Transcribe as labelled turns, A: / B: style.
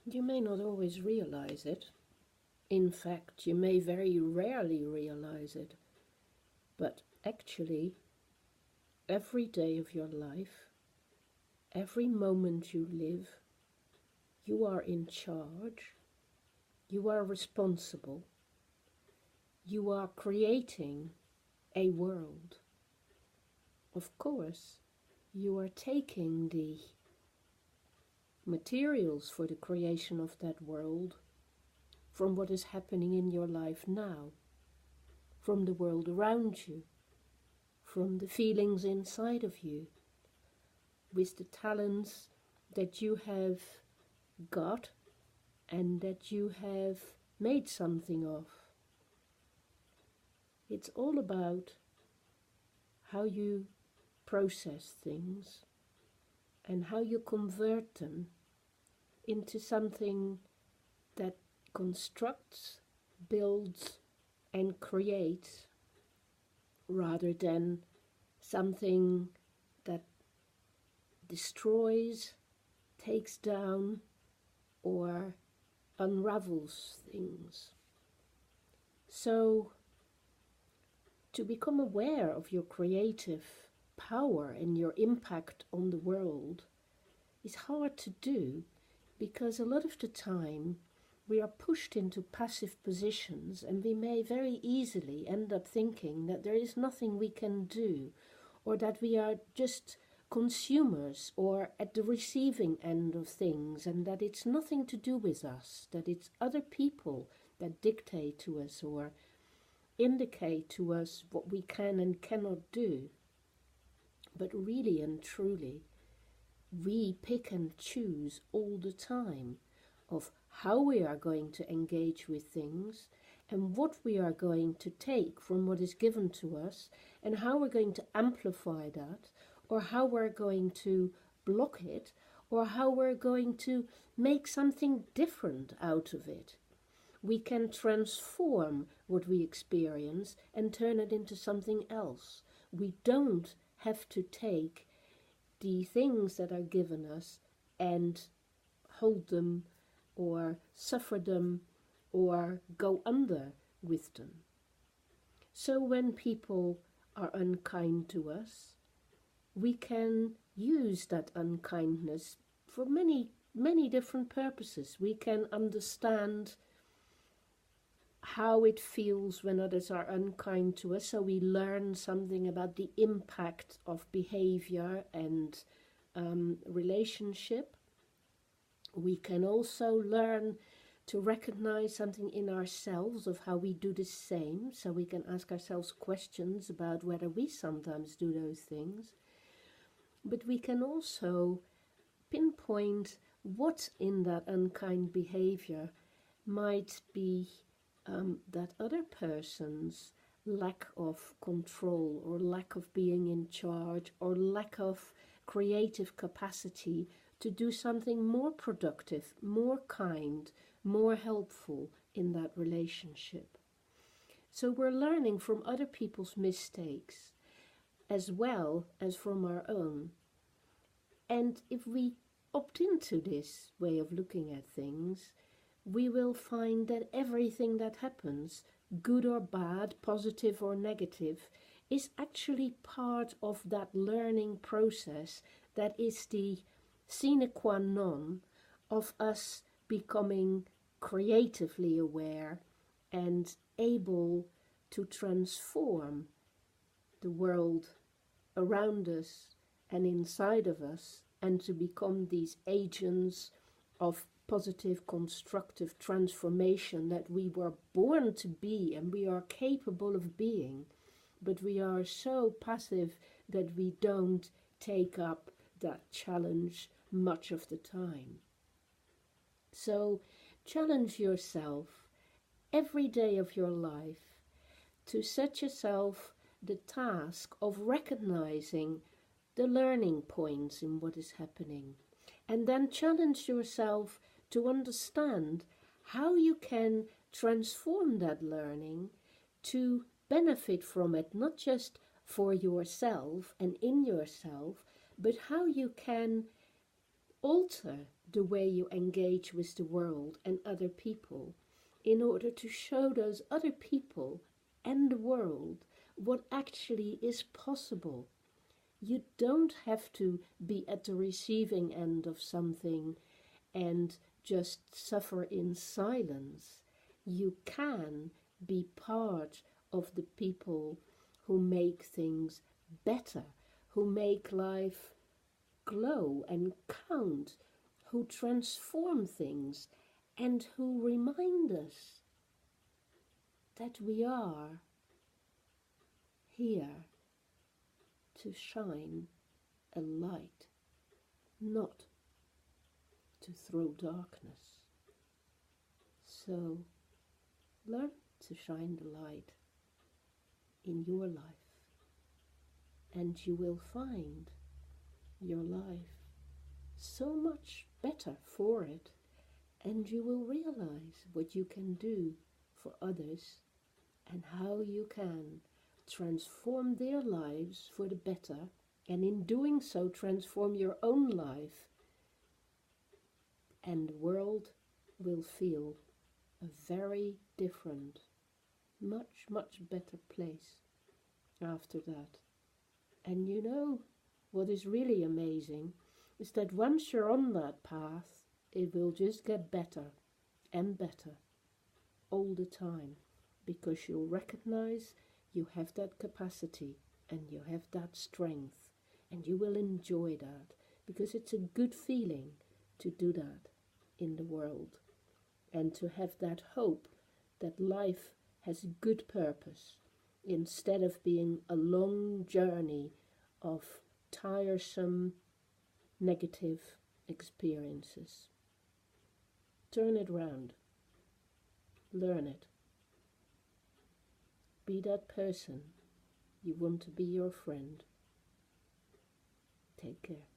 A: You may not always realize it. In fact, you may very rarely realize it. But actually, every day of your life, every moment you live, you are in charge, you are responsible, you are creating a world. Of course, you are taking the materials for the creation of that world from what is happening in your life now, from the world around you, from the feelings inside of you, with the talents that you have got and that you have made something of. It's all about how you process things and how you convert them into something that constructs, builds, and creates, rather than something that destroys, takes down, or unravels things. So, to become aware of your creative power and your impact on the world is hard to do, because a lot of the time we are pushed into passive positions and we may very easily end up thinking that there is nothing we can do, or that we are just consumers or at the receiving end of things, and that it's nothing to do with us, that it's other people that dictate to us or indicate to us what we can and cannot do. But really and truly, we pick and choose all the time of how we are going to engage with things and what we are going to take from what is given to us and how we're going to amplify that, or how we're going to block it, or how we're going to make something different out of it. We can transform what we experience and turn it into something else. We don't have to take the things that are given us and hold them or suffer them or go under with them. So when people are unkind to us, we can use that unkindness for many, many different purposes. We can understand how it feels when others are unkind to us, so we learn something about the impact of behavior and relationship. We can also learn to recognize something in ourselves of how we do the same, so we can ask ourselves questions about whether we sometimes do those things. But we can also pinpoint what in that unkind behavior might be that other person's lack of control or lack of being in charge or lack of creative capacity to do something more productive, more kind, more helpful in that relationship. So we're learning from other people's mistakes as well as from our own. And if we opt into this way of looking at things, we will find that everything that happens, good or bad, positive or negative, is actually part of that learning process that is the sine qua non of us becoming creatively aware and able to transform the world around us and inside of us, and to become these agents of positive, constructive transformation that we were born to be and we are capable of being, but we are so passive that we don't take up that challenge much of the time. So challenge yourself every day of your life to set yourself the task of recognizing the learning points in what is happening, and then challenge yourself to understand how you can transform that learning to benefit from it, not just for yourself and in yourself, but how you can alter the way you engage with the world and other people, in order to show those other people and the world what actually is possible. You don't have to be at the receiving end of something and just suffer in silence. You can be part of the people who make things better, who make life glow and count, who transform things, and who remind us that we are here to shine a light, not to throw darkness. So learn to shine the light in your life, and you will find your life so much better for it, and you will realize what you can do for others and how you can transform their lives for the better, and in doing so transform your own life, and the world will feel a very different, much, much better place after that. And you know what is really amazing is that once you're on that path, it will just get better and better all the time, because you'll recognize you have that capacity and you have that strength, and you will enjoy that, because it's a good feeling to do that in the world, and to have that hope that life has good purpose, instead of being a long journey of tiresome negative experiences. Turn it round. Learn it. Be that person you want to be your friend. Take care.